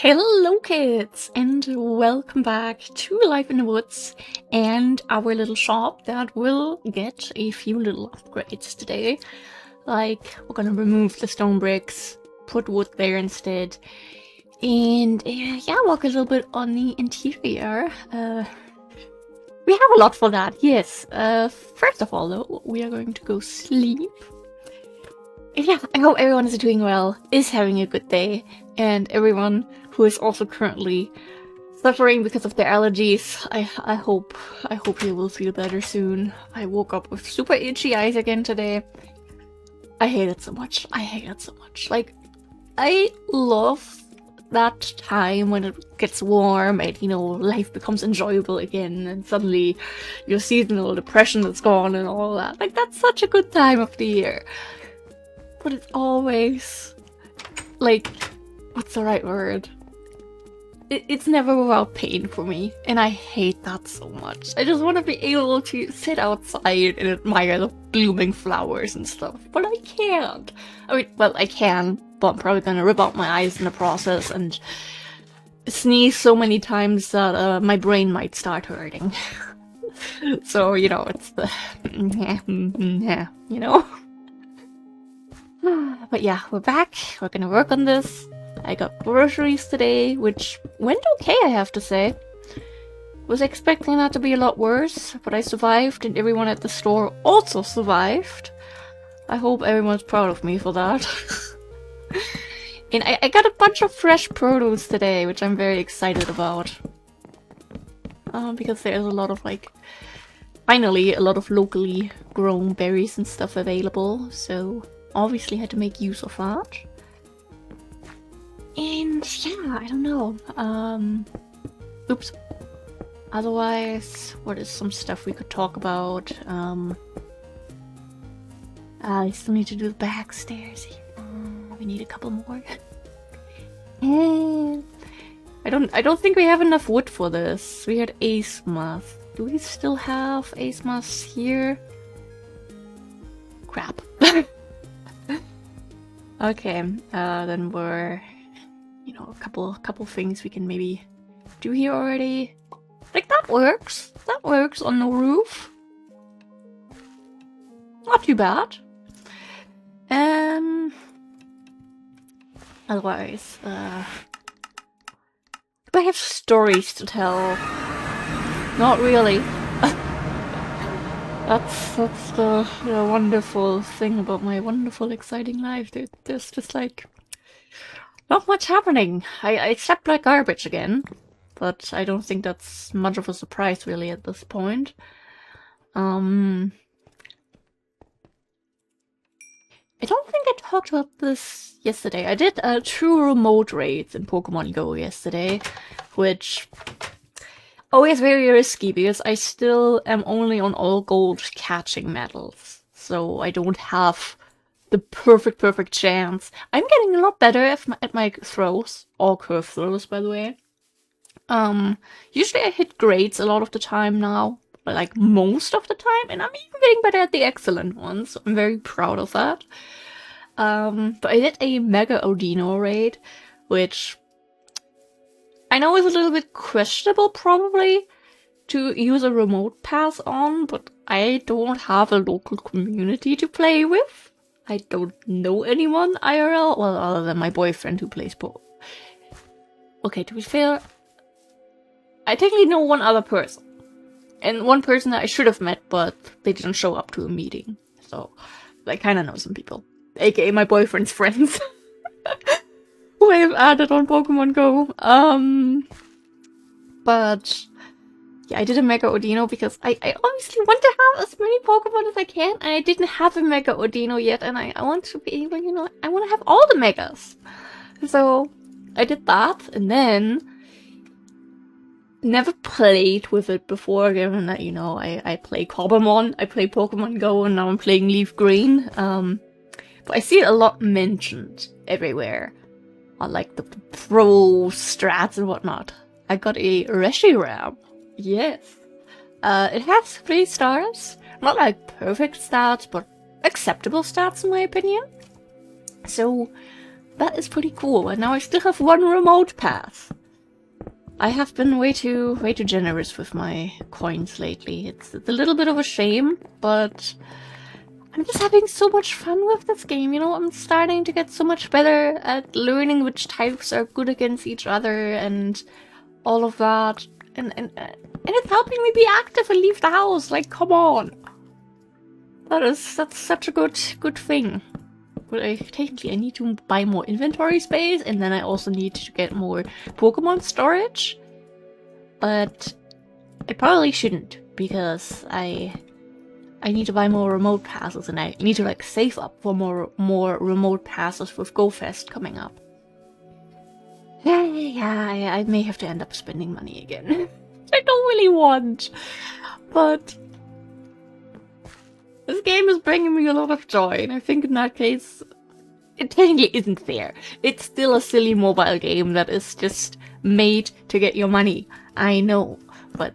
Hello kids, and welcome back to Life in the Woods and our little shop that will get a few little upgrades today. Like, we're gonna remove the stone bricks, put wood there instead, and yeah, work a little bit on the interior. We have a lot for that, yes. First of all though, we are going to go sleep. Yeah, I hope everyone is doing well, is having a good day, and everyone who is also currently suffering because of their allergies, I hope you will feel better soon. I woke up with super itchy eyes again today. I hate it so much. I hate it so much. Like, I love that time when it gets warm and, you know, life becomes enjoyable again and suddenly your seasonal depression is gone and all that. Like, that's such a good time of the year. But it's always, like, what's the right word? It's never without pain for me, and I hate that so much. I just want to be able to sit outside and admire the blooming flowers and stuff, but I can't. I mean, well, I can, but I'm probably gonna rip out my eyes in the process and sneeze so many times that my brain might start hurting. So, you know, it's the you know? But yeah, we're back. We're gonna work on this. I got groceries today, which went okay, I have to say. Was expecting that to be a lot worse, but I survived and everyone at the store also survived. I hope everyone's proud of me for that. And I got a bunch of fresh produce today, which I'm very excited about. Because there's a lot of, like, finally a lot of locally grown berries and stuff available, so obviously had to make use of that. And yeah, I don't know. Oops. Otherwise, what is some stuff we could talk about? I still need to do the back stairs. We need a couple more. I don't think we have enough wood for this. We had acemoth. Do we still have acemoths here? Crap. Okay, then we're, you know, a couple things we can maybe do here already. Like, that works. That works on the roof. Not too bad. Otherwise, do I have stories to tell? Not really. That's the wonderful thing about my wonderful, exciting life. There's just, like, not much happening. I slept like garbage again, but I don't think that's much of a surprise, really, at this point. I don't think I talked about this yesterday. I did 2 remote raids in Pokemon Go yesterday, which always very risky because I still am only on all gold catching medals, so I don't have the perfect chance. I'm getting a lot better at my throws, all curve throws, by the way. Usually I hit grades a lot of the time now, but like most of the time, and I'm even getting better at the excellent ones, so I'm very proud of that. But I did a Mega Odino raid, which I know is a little bit questionable, probably, to use a remote pass on, but I don't have a local community to play with. I don't know anyone IRL, well, other than my boyfriend who plays Okay, to be fair, I technically know one other person. And one person that I should have met, but they didn't show up to a meeting. So, I kinda know some people. AKA my boyfriend's friends. Who I have added on Pokemon Go. But yeah, I did a Mega Odino because I obviously want to have as many Pokemon as I can, and I didn't have a Mega Odino yet, and I want to be able, you know, I want to have all the Megas. So I did that, and then never played with it before, given that, you know, I play Cobblemon, I play Pokemon Go, and now I'm playing Leaf Green. But I see it a lot mentioned everywhere on, like, the pro strats and whatnot. I got a Reshiram. Yes. It has 3 stars. Not like perfect stats, but acceptable stats in my opinion. So that is pretty cool. And now I still have one remote pass. I have been way too generous with my coins lately. It's a little bit of a shame, but I'm just having so much fun with this game, you know? I'm starting to get so much better at learning which types are good against each other and all of that. And it's helping me be active and leave the house. Like, come on. That's such a good thing. But technically I need to buy more inventory space, and then I also need to get more Pokemon storage. But I probably shouldn't, because I need to buy more remote passes, and I need to like save up for more remote passes with GoFest coming up. Yeah, I may have to end up spending money again. I don't really want, but this game is bringing me a lot of joy, and I think in that case, it technically isn't fair. It's still a silly mobile game that is just made to get your money. I know, but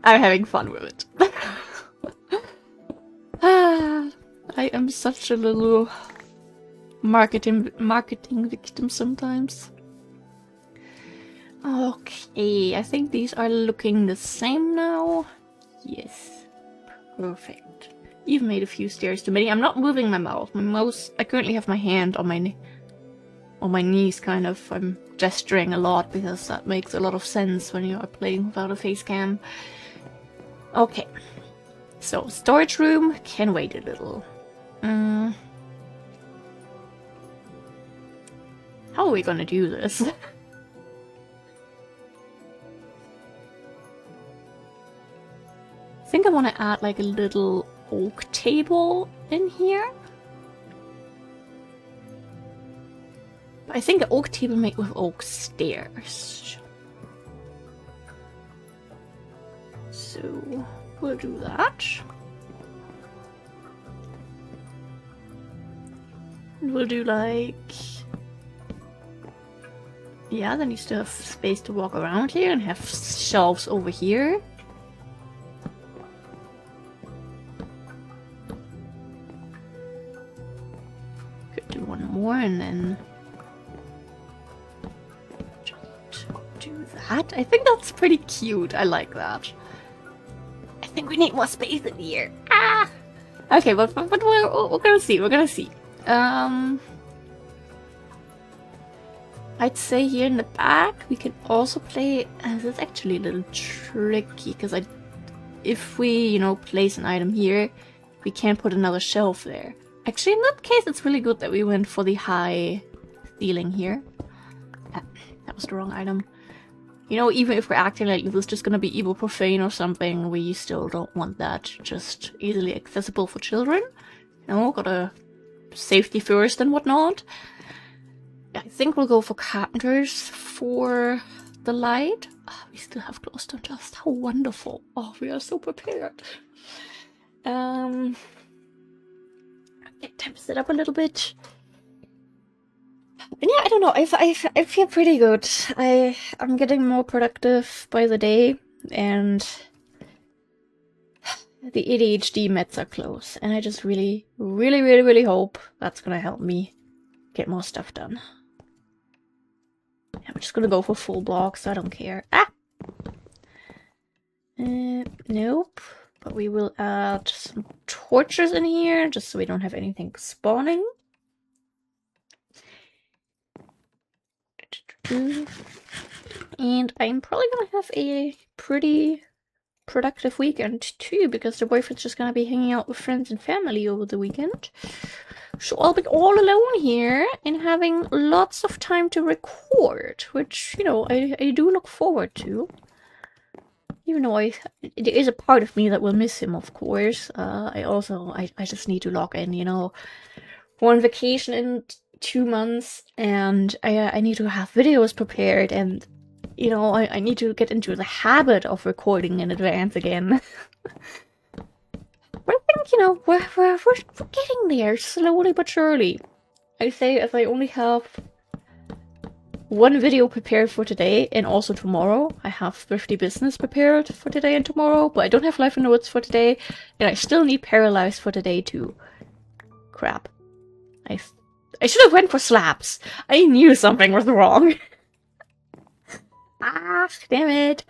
I'm having fun with it. I am such a little marketing victim sometimes. Okay, I think these are looking the same now. Yes, perfect. Even made a few stairs too many. I'm not moving my mouse. I currently have my hand on my knees, kind of. I'm gesturing a lot because that makes a lot of sense when you are playing without a face cam. Okay. So, storage room can wait a little. How are we gonna do this? I think I want to add like a little oak table in here. But I think an oak table made with oak stairs. So we'll do that. And we'll do like... yeah, then you still have space to walk around here and have shelves over here. More and then just do that. I think that's pretty cute. I like that. I think we need more space in here. Ah! Okay, but we're gonna see. We're gonna see. I'd say here in the back we can also play. It's actually a little tricky because if we, you know, place an item here, we can't put another shelf there. Actually, in that case, it's really good that we went for the high ceiling here. That was the wrong item. You know, even if we're acting like this is just gonna be evil profane or something, we still don't want that just easily accessible for children. You know, gotta safety first and whatnot. I think we'll go for carpenters for the light. Oh, we still have glowstone dust. How wonderful. Oh, we are so prepared. Tempers it up a little bit. And yeah, I don't know. I feel pretty good. I'm getting more productive by the day, and the ADHD meds are close. And I just really hope that's gonna help me get more stuff done. Yeah, I'm just gonna go for full blocks. I don't care. Ah. Nope. But we will add some torches in here, just so we don't have anything spawning. And I'm probably gonna have a pretty productive weekend too, because the boyfriend's just gonna be hanging out with friends and family over the weekend. So I'll be all alone here and having lots of time to record, which, you know, I do look forward to. Even though there is a part of me that will miss him, of course. I just need to log in, you know. We're on vacation in 2 months, and I need to have videos prepared, and, you know, I need to get into the habit of recording in advance again. But I think, you know, we're getting there, slowly but surely. I say if I only have one video prepared for today and also tomorrow. I have Thrifty Business prepared for today and tomorrow, but I don't have Life in the Woods for today, and I still need Paralyzed for today too. Crap. I should have went for slabs. I knew something was wrong. Ah, damn it.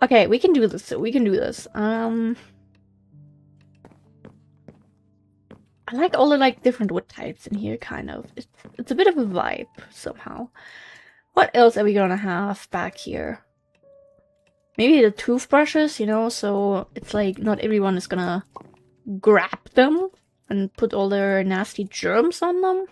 Okay, we can do this. We can do this. I like all the like different wood types in here, kind of. It's a bit of a vibe somehow. What else are we gonna have back here? Maybe the toothbrushes, you know, so it's like not everyone is gonna grab them and put all their nasty germs on them.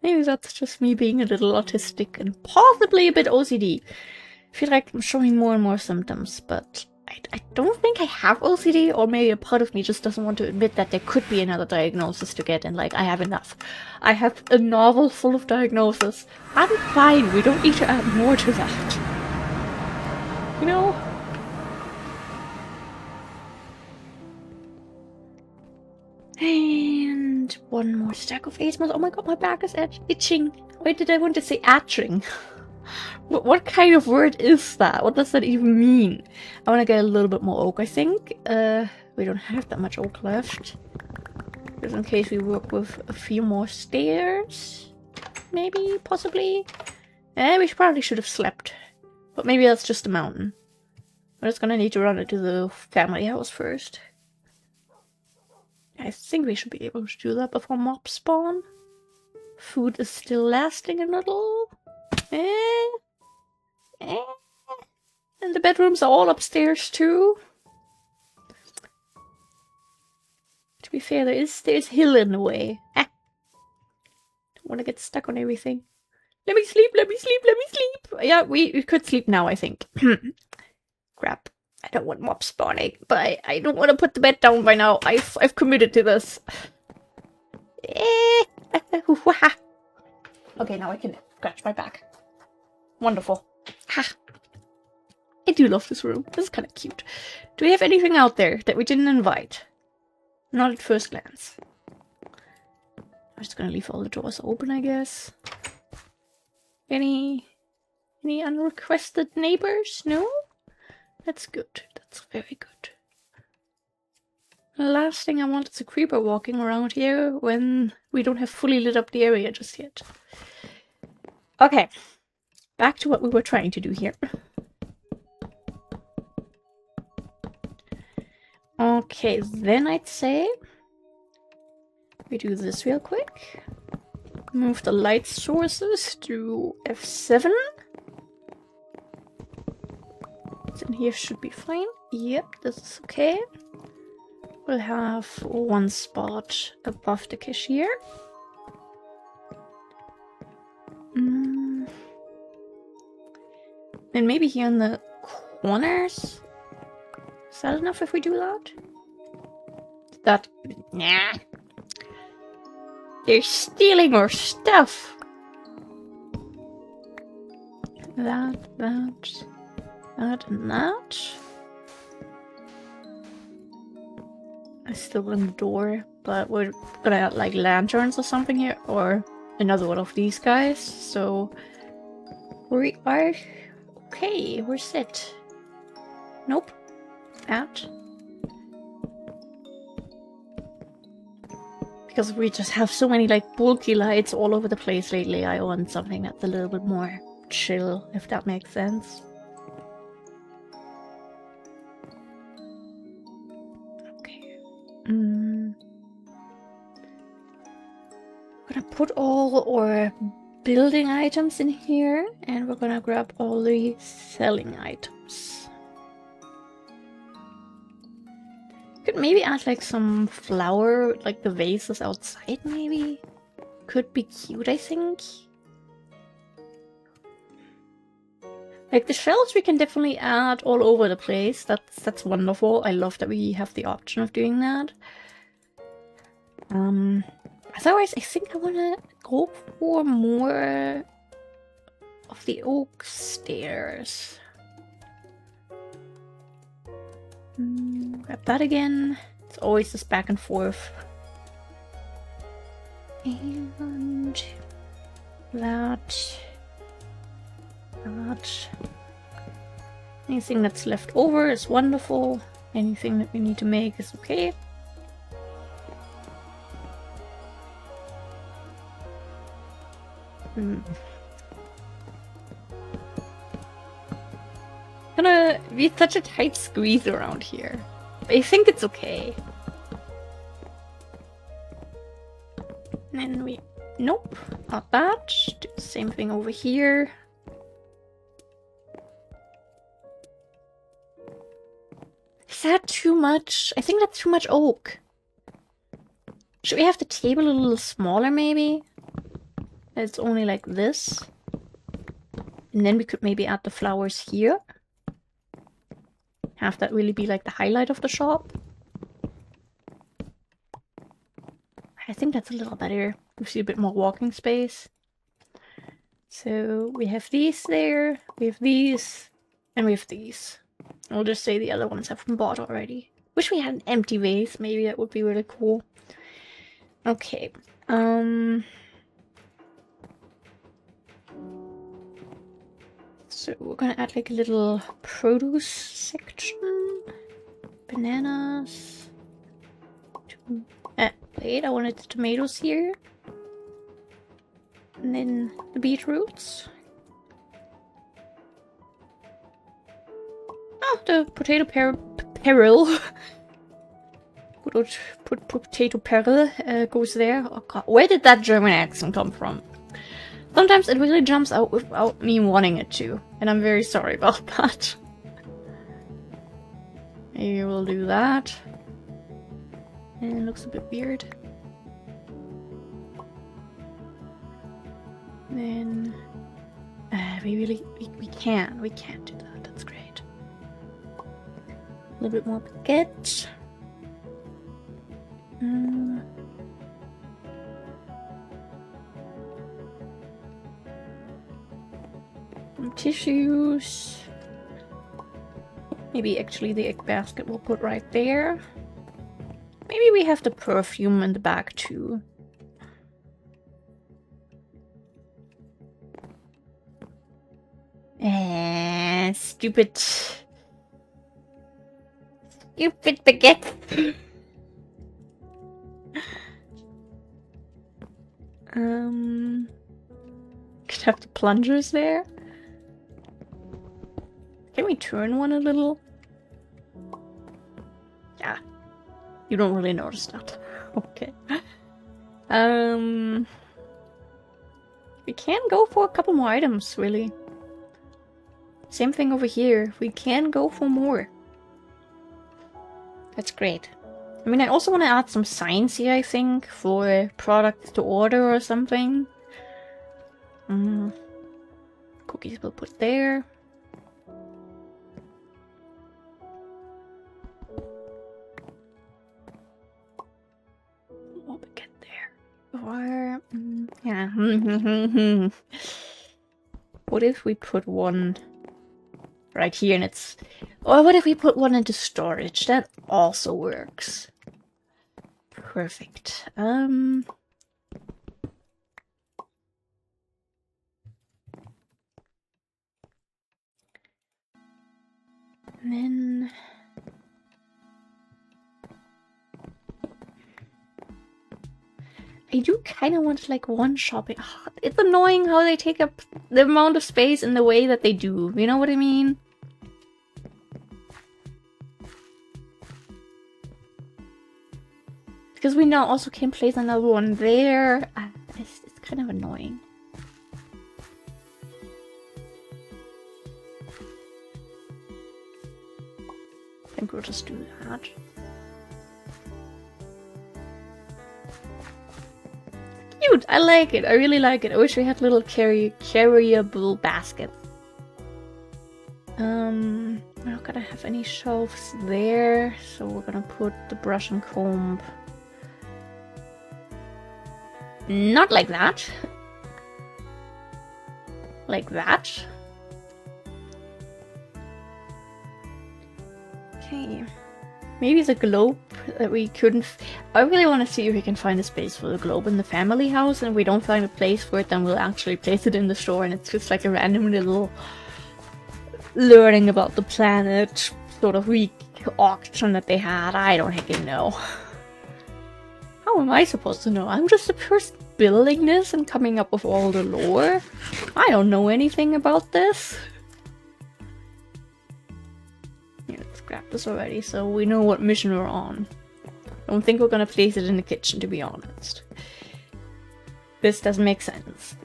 Maybe that's just me being a little autistic and possibly a bit OCD. I feel like I'm showing more and more symptoms, but I don't think I have OCD, or maybe a part of me just doesn't want to admit that there could be another diagnosis to get, and like, I have enough. I have a novel full of diagnoses. I'm fine, we don't need to add more to that. You know? And one more stack of face masks. Oh my god, my back is itching. Why did I want to say atching? What kind of word is that? What does that even mean? I want to get a little bit more oak, I think. We don't have that much oak left. Just in case we work with a few more stairs. Maybe, possibly. We probably should have slept. But maybe that's just a mountain. We're just gonna need to run into the family house first. I think we should be able to do that before mobs spawn. Food is still lasting a little. And the bedrooms are all upstairs too. To be fair, there's hill in the way. Don't want to get stuck on everything. Let me sleep, let me sleep, let me sleep! Yeah, we could sleep now, I think. Crap. I don't want mob spawning, but I don't want to put the bed down by now. I've committed to this. Okay, now I can scratch my back. Wonderful. Ha! I do love this room. This is kind of cute. Do we have anything out there that we didn't invite? Not at first glance. I'm just gonna leave all the doors open, I guess. Any unrequested neighbors? No? That's good. That's very good. The last thing I want is a creeper walking around here when we don't have fully lit up the area just yet. Okay. Back to what we were trying to do here. Okay, then I'd say we do this real quick. Move the light sources to F7. In here should be fine. Yep, this is okay. We'll have one spot above the cashier. And maybe here in the corners? Is that enough if we do that? Nah. They're stealing our stuff! That, and that. I still want the door, but we're gonna add like lanterns or something here, or another one of these guys, so we are okay, we're set. Nope. Out. Because we just have so many like bulky lights all over the place lately, I want something that's a little bit more chill, if that makes sense. I'm gonna put all our building items in here, and we're gonna grab all the selling items. Could maybe add like some flower, like the vases outside maybe? Could be cute, I think. Like the shelves we can definitely add all over the place. That's wonderful. I love that we have the option of doing that. Otherwise, I think I want to go for more of the oak stairs. Grab that again. It's always this back and forth. And that. Anything that's left over is wonderful. Anything that we need to make is okay. Gonna be such a tight squeeze around here. I think it's okay. And then we... Nope, not that. Do the same thing over here. Is that too much? I think that's too much oak. Should we have the table a little smaller, maybe? It's only like this. And then we could maybe add the flowers here. Have that really be like the highlight of the shop. I think that's a little better. Gives you a bit more walking space. So we have these there, we have these, and we have these. I'll just say the other ones have been bought already. Wish we had an empty vase, maybe that would be really cool. Okay, so we're gonna add like a little produce section. Bananas. Wait, I wanted the tomatoes here. And then the beetroots. Oh, the potato peril. Put potato peril goes there. Oh god, where did that German accent come from? Sometimes it really jumps out without me wanting it to, and I'm very sorry about that. Maybe we'll do that. And it looks a bit weird. Then we can't do that. That's great. A little bit more baguette. Some tissues. Maybe actually the egg basket we'll put right there. Maybe we have the perfume in the back too. Stupid baguette. Could have the plungers there. Can we turn one a little? Yeah. You don't really notice that. Okay. We can go for a couple more items, really. Same thing over here. We can go for more. That's great. I mean, I also want to add some signs here, I think, for products to order or something. Cookies we'll put there. What we get there? Or yeah. What if we put one right here and it's... Or what if we put one into storage? That also works. Perfect. And then... I do kind of want like one shopping... It's annoying how they take up the amount of space in the way that they do. You know what I mean? Because we now also can place another one there. It's kind of annoying. I think we'll just do that. Cute! I like it. I really like it. I wish we had little carryable baskets. We're not gonna have any shelves there, so we're gonna put the brush and comb not like that. Like that. Okay. Maybe the globe that we couldn't... I really want to see if we can find a space for the globe in the family house, and if we don't find a place for it, then we'll actually place it in the store, and it's just like a random little learning about the planet sort of week auction that they had. I don't fucking know. How am I supposed to know? I'm just a person building this and coming up with all the lore. I don't know anything about this. Yeah, let's grab this already so we know what mission we're on. I don't think we're gonna place it in the kitchen, to be honest. This doesn't make sense.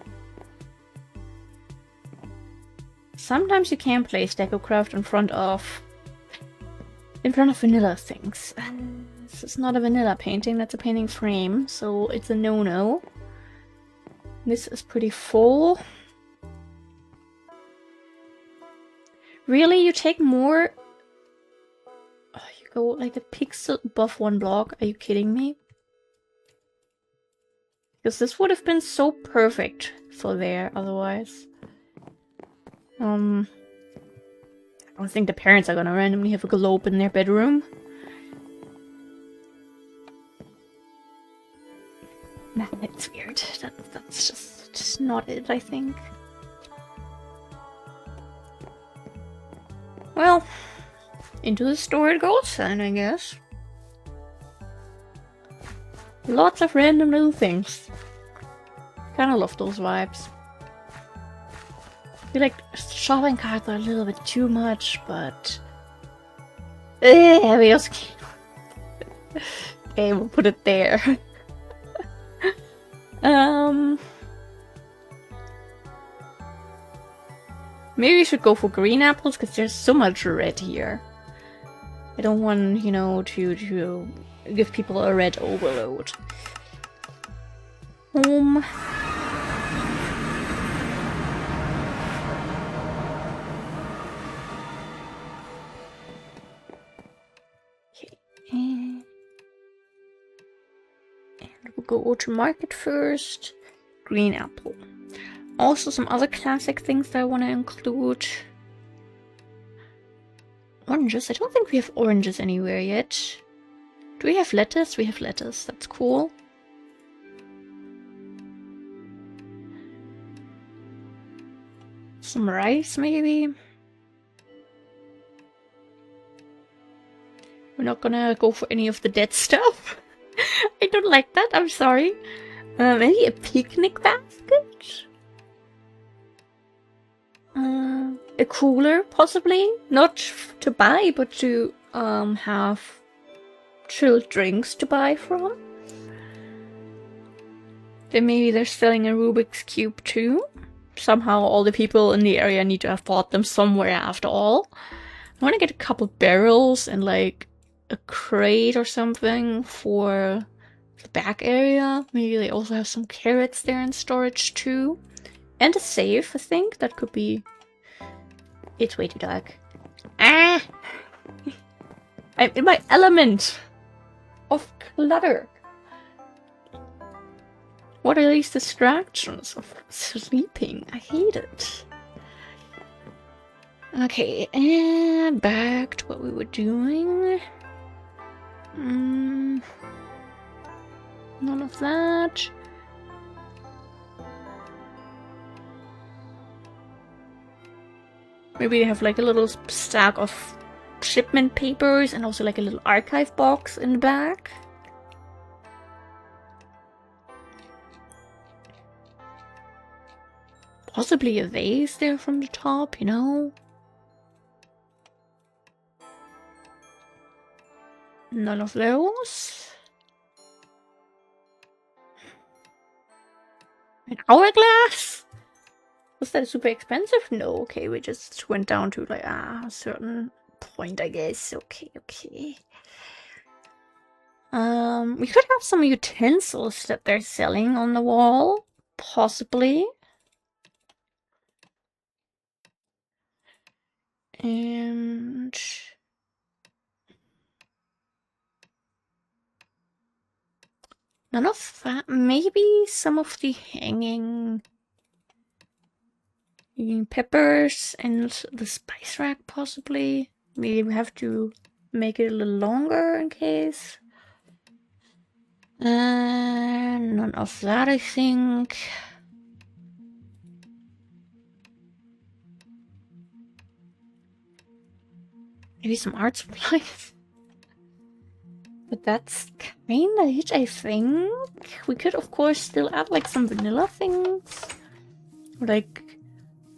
Sometimes you can place DecoCraft in front of vanilla things. This is not a vanilla painting, that's a painting frame, so it's a no-no. This is pretty full. Really? You take more? Oh, you go like a pixel above one block? Are you kidding me? Because this would have been so perfect for there otherwise. I don't think the parents are gonna randomly have a globe in their bedroom. Nah, it's weird. That's just not it, I think. Well, into the store it goes then, I guess. Lots of random little things. Kinda love those vibes. I feel like shopping carts are a little bit too much, but... we also can't... Okay, we'll put it there. Maybe we should go for green apples, because there's so much red here. I don't want, you know, to give people a red overload. Okay, and we'll go to market first. Green apple. Also some other classic things that I want to include. Oranges? I don't think we have oranges anywhere yet. Do we have lettuce? We have lettuce. That's cool. Some rice, maybe? We're not gonna go for any of the dead stuff. I don't like that, I'm sorry. Maybe a picnic basket? A cooler, possibly? Not to buy, but to have chilled drinks to buy from. Then maybe they're selling a Rubik's Cube too. Somehow all the people in the area need to have bought them somewhere after all. I want to get a couple barrels and like a crate or something for the back area. Maybe they also have some carrots there in storage too. And a safe, I think. That could be... It's way too dark. Ah! I'm in my element of clutter. What are these distractions of sleeping? I hate it. Okay, and back to what we were doing. None of that. Maybe they have like a little stack of shipment papers and also like a little archive box in the back. Possibly a vase there from the top, you know? None of those. An hourglass? Was that super expensive? No, okay, we just went down to like a certain point, I guess. Okay, okay. We could have some utensils that they're selling on the wall. Possibly. And... none of that. Maybe some of the hanging peppers and the spice rack, possibly. Maybe we have to make it a little longer in case. None of that, I think. Maybe some art supplies. But that's kinda it, I think. We could, of course, still add like some vanilla things. Like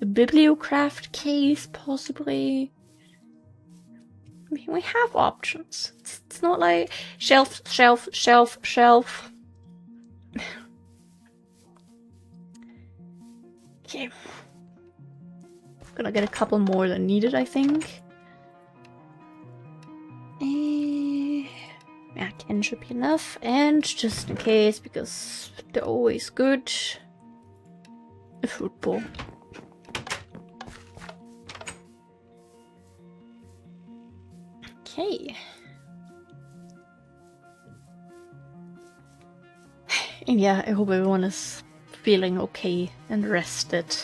the bibliocraft case, possibly. I mean, we have options. It's not like shelf, shelf, shelf, shelf. Okay. Gonna get a couple more than needed, I think. Yeah, 10 should be enough. And just in case, because they're always good, a fruit bowl. Okay. And yeah, I hope everyone is feeling okay and rested.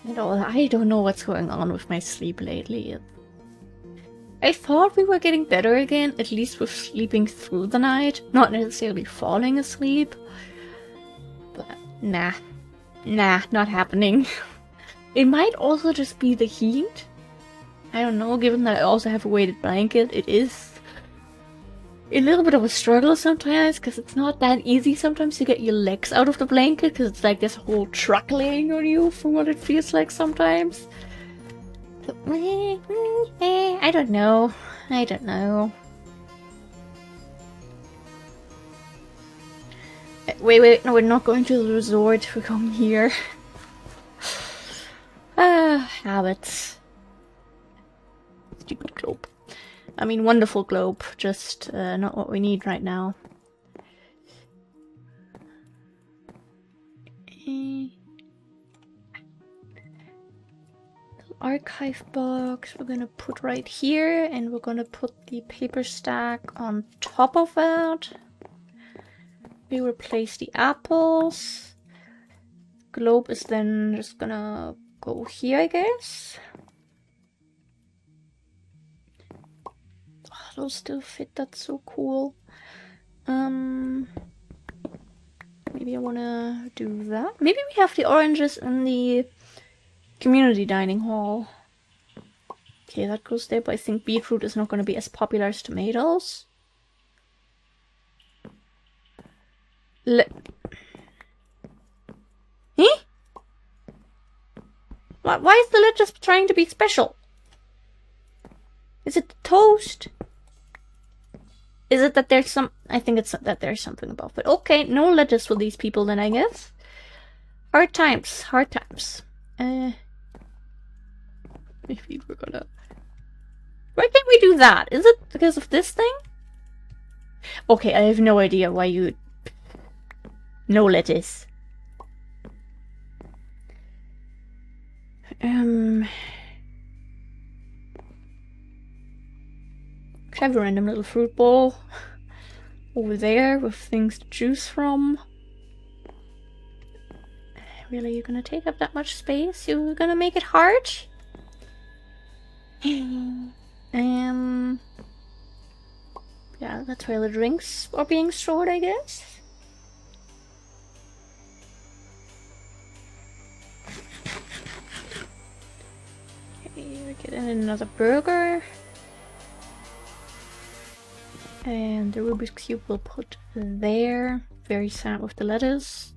You know, I don't know what's going on with my sleep lately. I thought we were getting better again, at least with sleeping through the night. Not necessarily falling asleep. But nah. Nah, not happening. It might also just be the heat. I don't know, given that I also have a weighted blanket, it is a little bit of a struggle sometimes, because it's not that easy sometimes to get your legs out of the blanket, because it's like this whole truck laying on you from what it feels like sometimes. So, I don't know. I don't know. Wait, no, we're not going to the resort, we're going here. Habits. Stupid globe. I mean, wonderful globe, just not what we need right now. Archive box we're gonna put right here, and we're gonna put the paper stack on top of that. We replace the apples. Globe is then just gonna go here, I guess. Oh, those still fit, that's so cool. Maybe I wanna do that. Maybe we have the oranges in the community dining hall. Okay, that goes there, but I think beetroot is not gonna be as popular as tomatoes. Eh? Why is the lettuce trying to be special? Is it the toast? Is it that there's some... I think it's that there's something about it. Okay, no lettuce for these people then, I guess. Hard times, hard times. Maybe we're gonna... Why can't we do that? Is it because of this thing? Okay, I have no idea why you... No lettuce. Could have a random little fruit bowl over there with things to choose from. Really, you're gonna take up that much space? You're gonna make it hard? Yeah, that's where the drinks are being stored, I guess. Okay, we get in another burger. And the Rubik's Cube we'll put there. Very sad with the lettuce.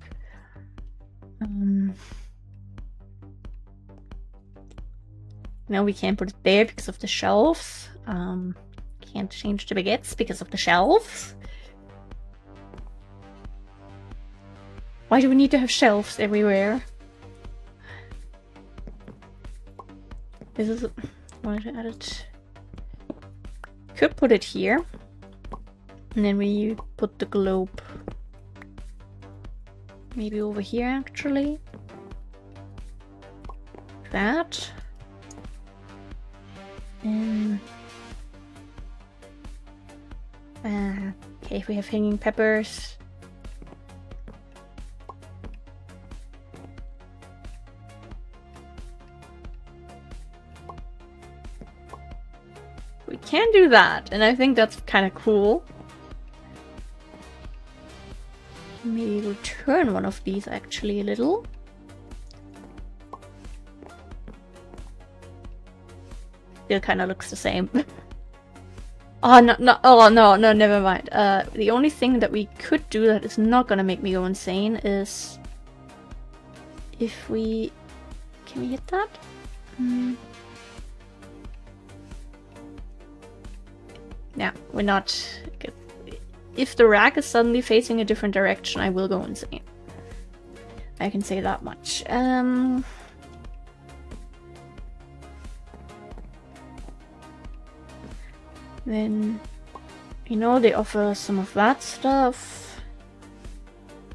No, we can't put it there because of the shelves. Can't change the baguettes because of the shelves. Why do we need to have shelves everywhere? This is... I wanted to add it... Could put it here. And then we put the globe maybe over here, actually. That. And... okay, if we have hanging peppers. We can do that, and I think that's kind of cool. Maybe we'll turn one of these actually a little. Still kind of looks the same. Oh, no, no, oh, no, no, never mind. The only thing that we could do that is not gonna make me go insane is... if we... Can we hit that? Yeah, we're not... If the rack is suddenly facing a different direction, I will go insane. I can say that much. Then, you know, they offer some of that stuff.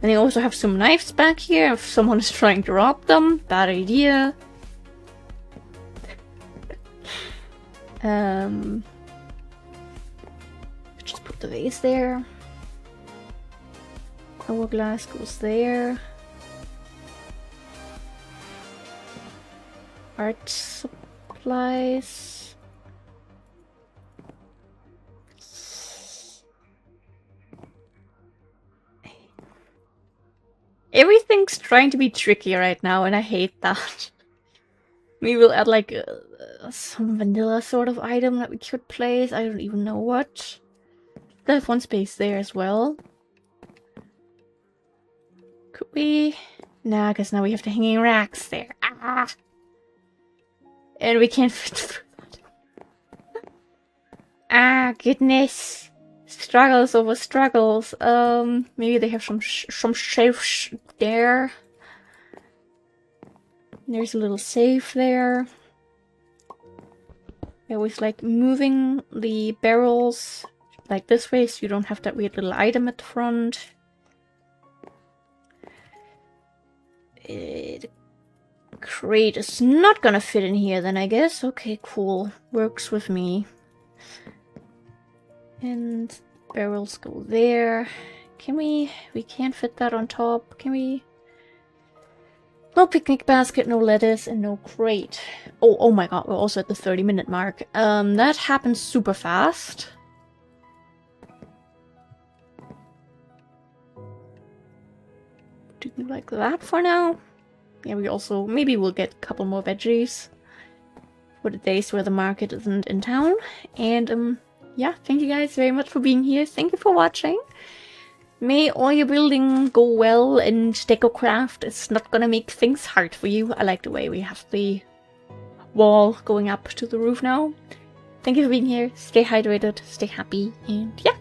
And they also have some knives back here if someone is trying to rob them. Bad idea. Just put the vase there. Hourglass goes there. Art supplies. Everything's trying to be tricky right now, and I hate that. Maybe we'll add like some vanilla sort of item that we could place. I don't even know what. There's one space there as well. Could we? Nah, because now we have the hanging racks there. Ah! And we can't fit through that. Ah, goodness. Struggles over struggles. Maybe they have some shelves there. There's a little safe there. I always like moving the barrels like this way, so you don't have that weird little item at the front. The crate is not gonna fit in here then, I guess. Okay, cool. Works with me. And barrels go there. Can we? We can't fit that on top. Can we? No picnic basket, no lettuce, and no crate. Oh my god, we're also at the 30-minute mark. That happens super fast. Do like that for now. Yeah, we also, maybe we'll get a couple more veggies for the days where the market isn't in town. And yeah, thank you guys very much for being here. Thank you for watching. May all your building go well, and DecoCraft is not gonna make things hard for you. I like the way we have the wall going up to the roof now. Thank you for being here. Stay hydrated, stay happy, and yeah,